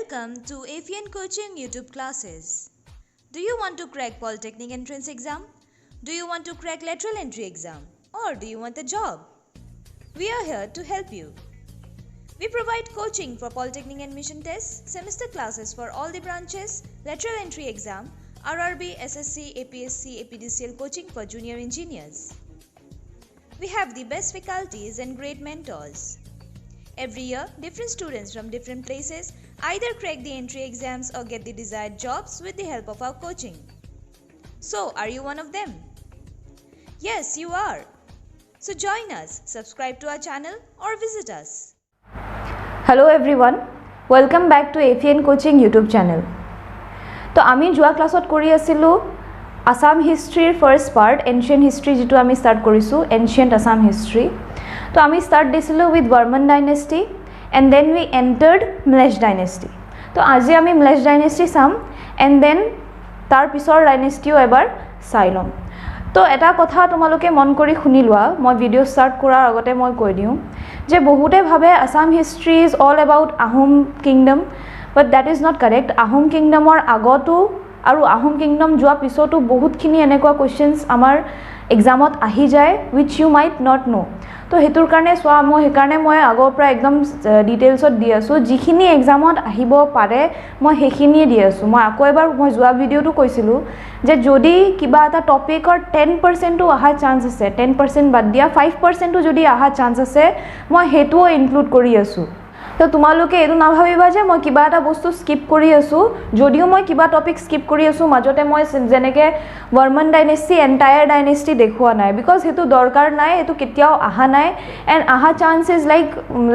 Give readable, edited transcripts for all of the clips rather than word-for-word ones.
Welcome to AFIAN Coaching YouTube classes. Do you want to crack Polytechnic entrance exam? Do you want to crack lateral entry exam? Or do you want a job? We are here to help you. We provide coaching for Polytechnic admission tests, semester classes for all the branches, lateral entry exam, RRB, SSC, APSC, APDCL coaching for junior engineers. We have the best faculties and great mentors. Every year, different students from different places either crack the entry exams or get the desired jobs with the help of our coaching. So, are you one of them? Yes, you are. So join us, subscribe to our channel or visit us. Hello everyone, welcome back to AFIAN Coaching YouTube channel. So, আমি যোৱা ক্লাছত কৰি আছিলো Assam history first part, ancient history যেটো আমি start কৰিছো, ancient Assam history. So, আমি start দিছিলো with Varman dynasty and then we entered Mlesh dynasty. So, আজি আমি Mlesh dynasty চাম and then তাৰ পিছৰ dynasty এবাৰ চাই লম. তো এটা কথা তোমালোকে মন কৰি শুনি লোৱা, মই ভিডিও স্টাৰ্ট কৰাৰ আগতে মই কৈ দিওঁ যে বহুতে ভাবে Assam history is all about Ahom kingdom, but that is not correct. Ahom kingdomৰ আগতো আৰু Ahom kingdom যোৱা পিছতো বহুতখিনি এনেকুৱা কোৱেশ্চনছ আমাৰ এক্সামত আহি যায় which you might not know. তো হেতুৰ কাৰণে সোৱা মই হেকাৰণে মই আগৰ পৰা একদম ডিটেইলছত দি আছো যিখিনি এক্সামত আহিব পাৰে মই হেখিনি দি আছো মই আকৌ এবাৰ মই যোৱা ভিডিওটো কৈছিলো যে যদি কিবা এটা টপিকৰ 10% ও আহা চান্স আছে 10% বাদ দিয়া 5% ও যদি আহা চান্স আছে মই হেতুও ইনক্লুড কৰি আছো তো তোমালোকে এটো না ভাবিবা যে মই কিবা এটা বস্তু স্কিপ কৰি আছো যদিও মই কিবা টপিক স্কিপ কৰি আছো মাজতে মই জেনেকে Varman dynasty entire dynasty দেখুৱা নাই because হেতু দৰকাৰ নাই এটো কেতিয়াও আহা নাই and আহা chance is like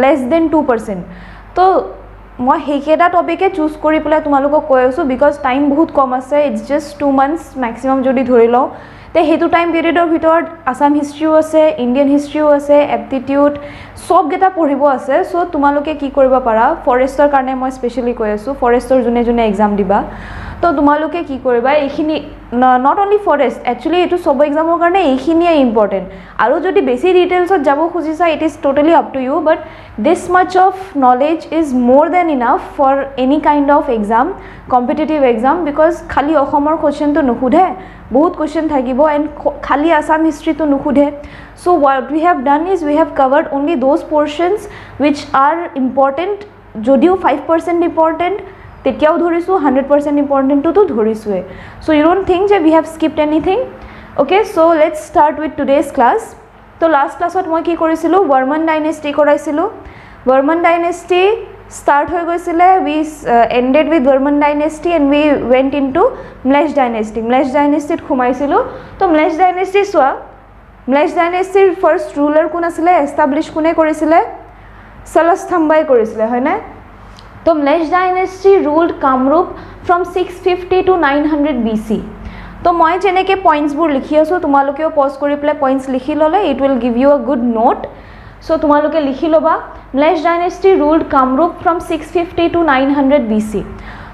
less than 2%. তো মই হেকেটা টপিকে চুজ কৰি পেলাই তোমালোকক কৈ আছো because টাইম বহুত কম আছে it's just 2 months maximum যদি ধৰি লও তে হেতু টাইম পিৰিয়ডৰ ভিতৰত Assam history আছে Indian history আছে aptitude সব গেটা পঢ়িব আছে সো তোমালোকে কি কৰিব পাৰা ফৰেষ্টৰ কাৰণে মই স্পেশালি কৈ আছো ফৰেষ্টৰ জুনে জুনে এক্সাম দিবা তো তোমালোকে কি কৰিবা এইখিনি not only forest actually এটো সব এক্সামৰ কাৰণে এইখিনিয়ে ইম্পৰ্টেন্ট আৰু যদি বেছি ডিটেইলছত যাব খুজিছা it is totally up to you but this much of knowledge is more than enough for any kind of exam competitive exam because খালি অসমৰ কোৱেশ্চন তো নুখুধে বহুত কোৱেশ্চন থাকিব and খালি Assam history তো নুখুধে so what we have done is we have covered only those portions which are important যদিও 5% important তেতিয়াও ধৰিছো 100% important তো ধৰিছোৱে so you don't think that we have skipped anything okay so let's start with today's class তো last classত মই কি কৰিছিলো Varman dynasty কৰাইছিলো Varman dynasty start হৈ গৈছিলে we ended with Varman dynasty and we went into Mlesh dynasty ত খুমাইছিলো তো Mlesh dynasty সোৱা Mlesh dynasty first ruler কোন আছিল establish কোনে কৰিছিলে Salasthambai কৰিছিলে হয় না তো Mlesh dynasty ruled Kamrup from 650 to 900 BC তো মই জেনেকে পয়েন্টস বোৰ লিখি আছো তোমালোকেও পজ কৰি প্লে পয়েন্টস লিখি ললে it will give you a good note so তোমালোকে লিখি লবা Mlesh dynasty ruled Kamrup from 650 to 900 BC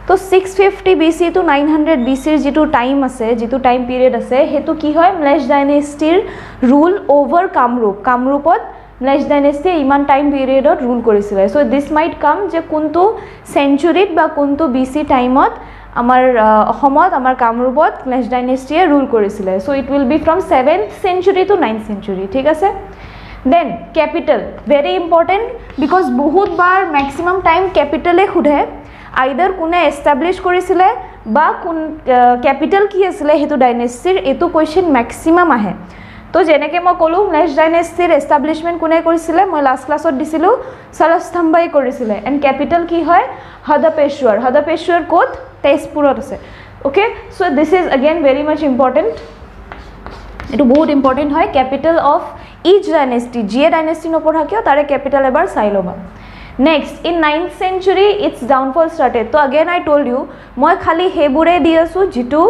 তো 650 BC to 900 BC যেটো টাইম আছে যেটো টাইম পিৰিয়ড আছে হেতু কি হয় Mlesh dynasty rule over Kamrupত Mlesh dynasty ইমান টাইম পিৰিয়ডত rule কৰিছিল so this might come যে কোনটো সেঞ্চুৰীত বা কোনটো BC টাইমত আমাৰ অসমত আমাৰ কামৰূপত Mlesh dynasty rule কৰিছিল so it will be from 7th century to 9th century ঠিক আছে then capital very important because বহুত বার maximum time capital এ খুধে either কোনে establish কৰিছিল বা কোন capital কি আছিল হেতু ডাইনেষ্টিৰ এটো কোৱেশ্চন maximum আহে তো জেনেকে মই কলো Mlesh dynasty establishment কোনে কৰিছিল মই লাস্ট ক্লাছত দিছিলো Salasthambai কৰিছিল and capital কি হয় Hadapeshwar কোত তেজপুৰত আছে okay so this is again very much important এটো বহুত ইম্পৰ্টেন্ট হয় capital of each dynasty জিয়ে dynasty নপঢ়া কিয় তাৰে capital এবাৰ চাই লবা next in 9th century its downfall started so again I told you মই খালি হেবুৰে দি আছো যেটো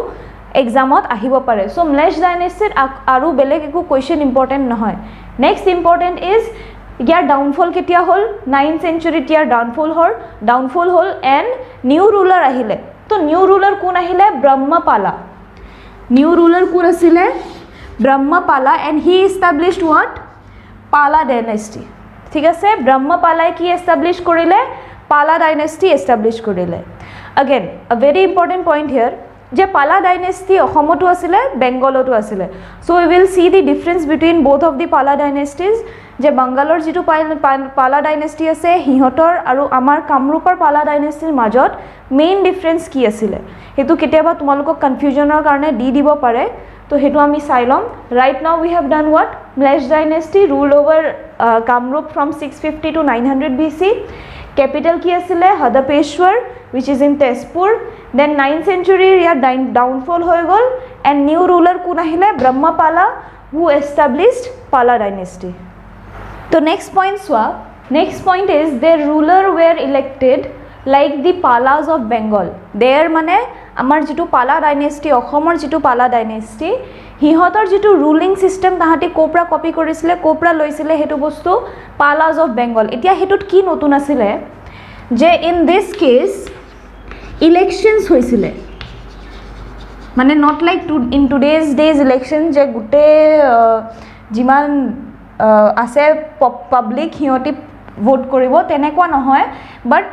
এক্সামত আহিব পাৰে so Mlesh dynasty আৰু বেলেগ একো কোৱেশ্চন ইম্পৰ্টেন্ট নহয় next important is year downfall কেতিয়া হল 9th century year downfall hall and new ruler আহিলে তো new ruler কোন আহিলে Brahmapala new ruler কোন আছিল Brahmapala and he established what Pala dynasty ঠিক আছে Brahmapala কি এস্টাবলিশ কৰিলে পালা ডাইনেষ্টি এষ্টাব্লিছ কৰিলে again a very important point here যে পালা ডাইনেষ্টি অসমতো আছিলে বেংগলতো আছিলে so we will see the difference between both of the পালা dynasties যে বাংগালৰ যেটো পালা ডাইনেষ্টি আছে হিহতৰ আৰু আমাৰ কামৰূপৰ পালা ডাইনেষ্টিৰ মাজত মেইন ডিফাৰেন্স কি আছিলে হেতু কেতিয়াবা তোমালোকক কনফিউজনৰ কাৰণে দি দিব পাৰে তো হেতু আমি চাই লম right now we have done what Mlesh dynasty ruled over Kamrup from 650 to 900 BC capital ki asile Hadapeshwar which is in Tezpur then 9th century ya downfall hoy gol and new ruler kun ahile Brahmapala who established Pala dynasty so next point is their ruler were elected like the Palas of Bengal there mane amar jitu Pala dynasty Okhomor jitu Pala dynasty হিহতৰ যেটো ruling system তাহাতে কোপৰা copy কৰিছিলে কোপৰা লৈছিলে হেতু বস্তু পালাস of Bengal এতিয়া হেতুত কি নতুন আছিলে যে ইন দিস কেস ইলেকশনস হৈছিলে মানে not like in today's days election যে গুটে জিমান আছে পাবলিক হিয়তি ভোট কৰিব তেনেকুৱা নহয় বাট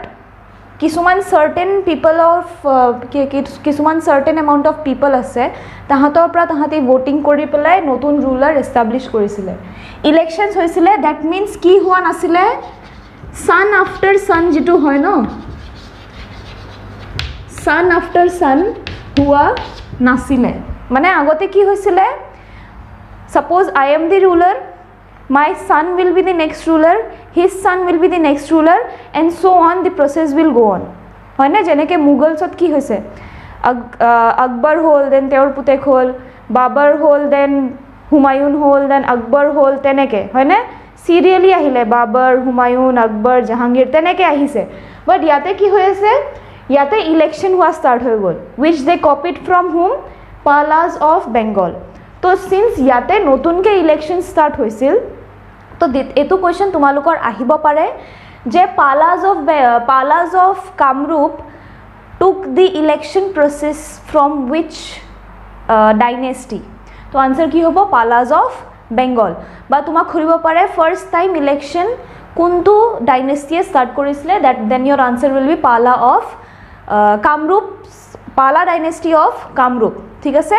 কিছুমান সাৰ্টেন পিপল অফ কিছুমান সাৰ্টেন এমাউন্ট অফ পিপল আছে তাহাতৰ পৰা তাহাতি ভোটিং কৰি পেলাই নতুন ৰুলাৰ এস্টাব্লিশ কৰিছিলে ইলেকশনস হৈছিলে দ্যাট মিন্স কি হোৱা নাছিলে সান আফটাৰ সান যেটো হয় ন সান আফটাৰ সান হোৱা নাছিলে মানে আগতে কি হৈছিলে suppose I am the ruler my son will be the next ruler his son will be the next ruler and so on the process will go on হয় না যেনেকে মুঘলছত কি হৈছে আকবৰ হল দেন তেওঁৰ পুতেক হল বাবৰ হল দেন হুমায়ুন হল দেন আকবৰ হল তেনেকে হয় না সিৰিয়ালি আহিলে বাবৰ হুমায়ুন আকবৰ জাহাঙ্গীৰ তেনেকে আহিছে বাট ইয়াতে কি হৈ আছে ইয়াতে ইলেকশন হোৱা স্টার্ট হৈ গল which they copied from whom Palas of Bengal তো সিন্স ইয়াতে নতুনকে ইলেকশন স্টার্ট হৈছিল তো এটো কোয়েশ্চন তোমালোকৰ আহিব পাৰে যে Palas of Kamrup took the election process from which dynasty তো आंसर কি হ'ব Palas of Bengal বা তোমাক খুৰিব পাৰে ফাৰ্স্ট টাইম ইলেকশন কোনটো ডাইনেষ্টিয়ে স্টাৰ্ট কৰিছিলে that then your answer will be Pala of Kamrup Pala dynasty of Kamrup ঠিক আছে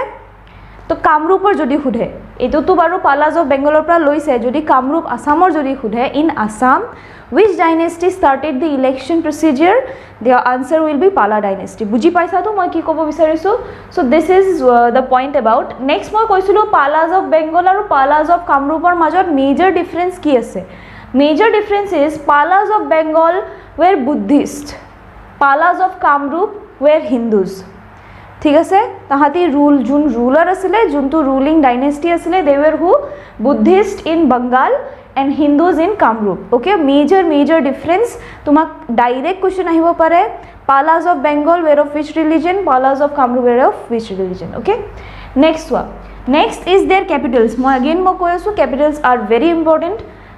তো কামৰূপৰ যদি খুধে এটোতো বাৰু পালাস অফ বেঙ্গলৰ পৰা লৈছে যদি কামৰূপ আসামৰ যদি খুধে in Assam which dynasty started the election procedure their answer will be Pala dynasty বুজি পাইছা তো মই কি ক'ব বিচাৰিছো so this is the point about next মই কৈছিলো Palas of Bengal আৰু Palas of কামৰূপৰ মাজত major difference কি আছে major difference is Palas of Bengal were Buddhist Palas of Kamrup were Hindus ঠিক আছে তাহাতি জুন রুলার আসলে জুনটো রুলিং ডাইনেষ্টি আসলে they were who Buddhist in Bengal and Hindus in Kamrup okay major difference তোমাক direct question আহিব পাৰে Palas of Bengal were of which religion Palas of Kamrup were of which religion okay next is their capitals মই again মই কৈ আছো capitals are very important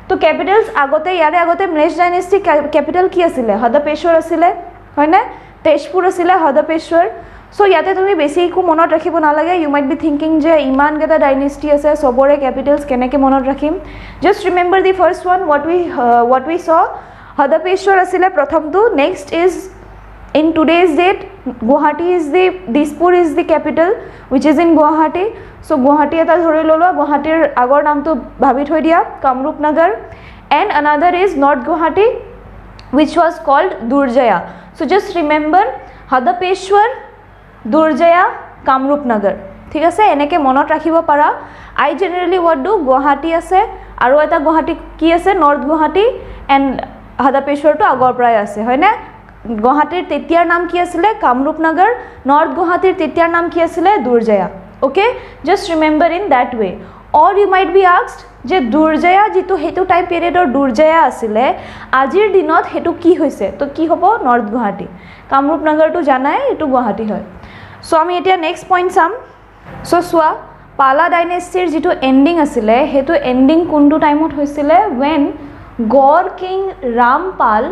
তো capitals আগতে ইয়াৰে আগতে Mlesh dynasty capital কি আছিল হদপেশ্বৰ আছিল হয় না তেজপুৰ আছিল হদপেশ্বৰ So ইয়াতে তুমি বেছি একো মনত ৰাখিব নালাগে you might be thinking যে ইমান গেটা ডাইনেষ্টি আছে সবৰে ক্যাপিটালস কেনেকে মনত ৰাখিম just remember the first one what we saw হদপেশ্বৰ আছিল প্ৰথমটো next is in today's date Guwahati is the Dispur is the capital which is in Guwahati so Guwahati এটা ধৰি ললো গুৱাহাটীৰ আগৰ নামটো ভাবি থৈ দিয়া কামৰূপ নগৰ and another is North Guwahati which was called Durjaya so just remember হদপেশ্বৰ দুৰ্জয়া Kamrup নগৰ ঠিক আছে এনেকে মনত ৰাখিব পাৰা আই জেনাৰেলি হোয়াট ডু গুৱাহাটী আছে আৰু এটা গুৱাহাটী কি আছে নৰ্থ গুৱাহাটী এন্ড হদপেশ্বৰটো আগৰ পৰাই আছে হয় না গুৱাহাটীৰ তেতিয়াৰ নাম কি আছিল কামৰূপ নগৰ নৰ্থ গুৱাহাটীৰ তেতিয়াৰ নাম কি আছিল Durjaya okay just remember in that way or you might be asked যে দুৰ্জয়া যেটো হেতু টাইম পিৰিয়ডৰ দুৰ্জয়া আছিল আজিৰ দিনত হেতু কি হৈছে তো কি হ'ব নৰ্থ গুৱাহাটী কামৰূপ নগৰটো জানাই এটো গুৱাহাটী হয় সো আমি এতিয়া নেক্সট পইণ্ট চাম সো সোয়া পালা ডাইনেষ্টিৰ যেটো এন্ডিং আছিল হেতু এন্ডিং কোনটো টাইমত হৈছিল when গড় কিং ৰামপাল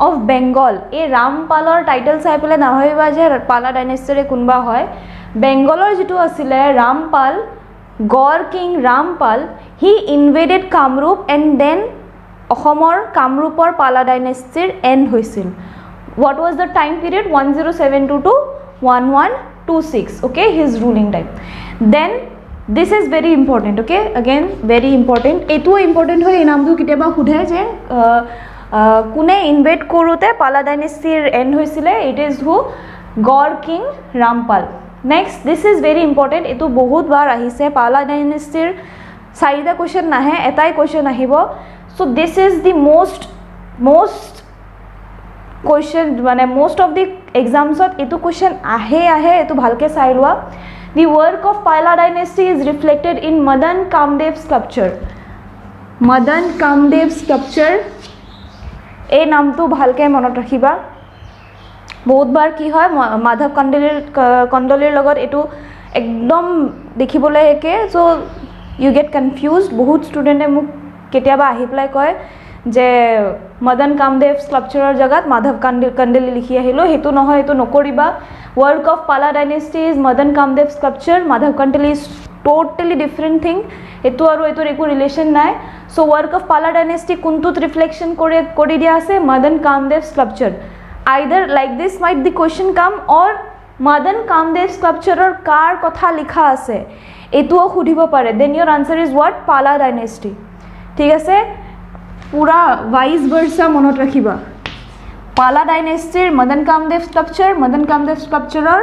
অফ বেঙ্গল এই ৰামপালৰ টাইটেল চাই পেলে নাভাবিবা যে পালা ডাইনেষ্টিৰে কোনবা হয় বেঙ্গলৰ যেটো আছিল ৰামপাল গড় king Rampal he invaded Kamrup and then অসমৰ কামৰূপৰ পালা ডাইনেষ্টিৰ এণ্ড হৈছিল what was the time period? 1072 to 1126. Okay, his ruling time. Then this is very important. Okay, again very important. Etu important hoy namtu kiteba khudhe je kune invade korute Pala dynasty end hoisile. It is who? Gaur king Rampal. Next, this is very important. Etu bahut bar ahise Pala dynasty চাৰিটা question নাহে, এটাই question আহিব. So this is the most question, মানে most of the এক্সামছত এইটো question আহে এইটো ভালকে চাই লোৱা. দি work of Pala dynasty is reflected in Madan Kamdev sculpture. Madan Kamdev sculpture, এই নামটো ভালকে মনত ৰাখিবা. বহুতবাৰ কি হয় মাধৱ কন্দলিৰ লগত এইটো একদম দেখিবলৈ একে. চ' you get confused. বহুত ষ্টুডেণ্টে মোক কেতিয়াবা আহি পেলাই কয় যে মদন কামদেৱ স্কাল্পচাৰৰ জেগাত মাধৱ কন্দলি লিখি আহিলোঁ. সেইটো নহয়, এইটো নকৰিবা. Work of Pala dynasty is Madan Kamdev sculpture. Madhav Kandali is totally different thing. এইটো আৰু এইটোৰ একো ৰিলেশ্যন নাই. So' work of Pala dynasty কোনটোত ৰিফ্লেকশ্যন কৰি দিয়া আছে? Madan Kamdev sculpture. Either like this might the question come or Madan Kamdev স্কাল্পচাৰৰ কাৰ কথা লিখা আছে এইটোও সুধিব পাৰে. Then your answer is what? Pala dynasty. ঠিক আছে, পুৰা ভাইচ ভাৰ্চা মনত ৰাখিবা. পালা ডাইনেষ্টিৰ মদন কামদেৱ স্কাল্পচাৰ, মদন কামদেৱ স্কাল্পচাৰৰ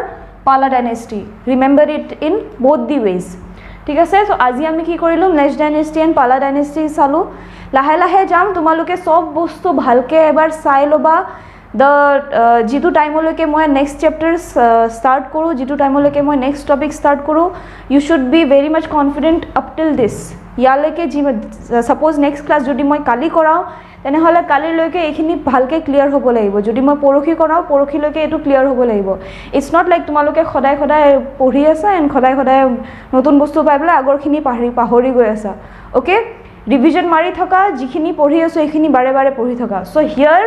Pala dynasty. Remember it in both the ways. ঠিক আছে, চ' আজি আমি কি কৰিলোঁ? Next dynasty and Pala dynasty চালোঁ. লাহে লাহে যাম, তোমালোকে চব বস্তু ভালকৈ এবাৰ চাই ল'বা. যিটো টাইমলৈকে মই নেক্সট চেপ্টাৰ ষ্টাৰ্ট কৰোঁ, যিটো টাইমলৈকে মই নেক্সট টপিক ষ্টাৰ্ট কৰোঁ, you should be very much confident up till this. ইয়ালৈকে ছাপ'জ নেক্সট ক্লাছ যদি মই কালি কৰাওঁ তেনেহ'লে কালিলৈকে এইখিনি ভালকৈ ক্লিয়াৰ হ'ব লাগিব. যদি মই পৰহি কৰাওঁ পৰহিলৈকে এইটো ক্লিয়াৰ হ'ব লাগিব. ইটছ নট লাইক তোমালোকে সদায় পঢ়ি আছা এণ্ড সদায় নতুন বস্তু পাই পেলাই আগৰখিনি পাহৰি গৈ আছা. অ'কে, ৰিভিজন মাৰি থকা, যিখিনি পঢ়ি আছোঁ এইখিনি বাৰে বাৰে পঢ়ি থকা. চ' হিয়াৰ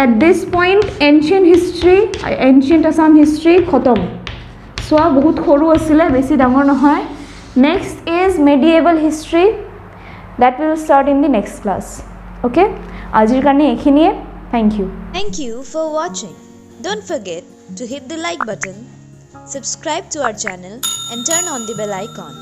at this point ancient Assam history খতম. চোৱা বহুত সৰু আছিলে, বেছি ডাঙৰ নহয়. Next is medieval history, that will start in the next class. Okay, আজিৰ কাৰণে এইখিনিয়ে. Thank you. Thank you for watching. Don't forget to hit the like button, subscribe to our channel and turn on the bell icon.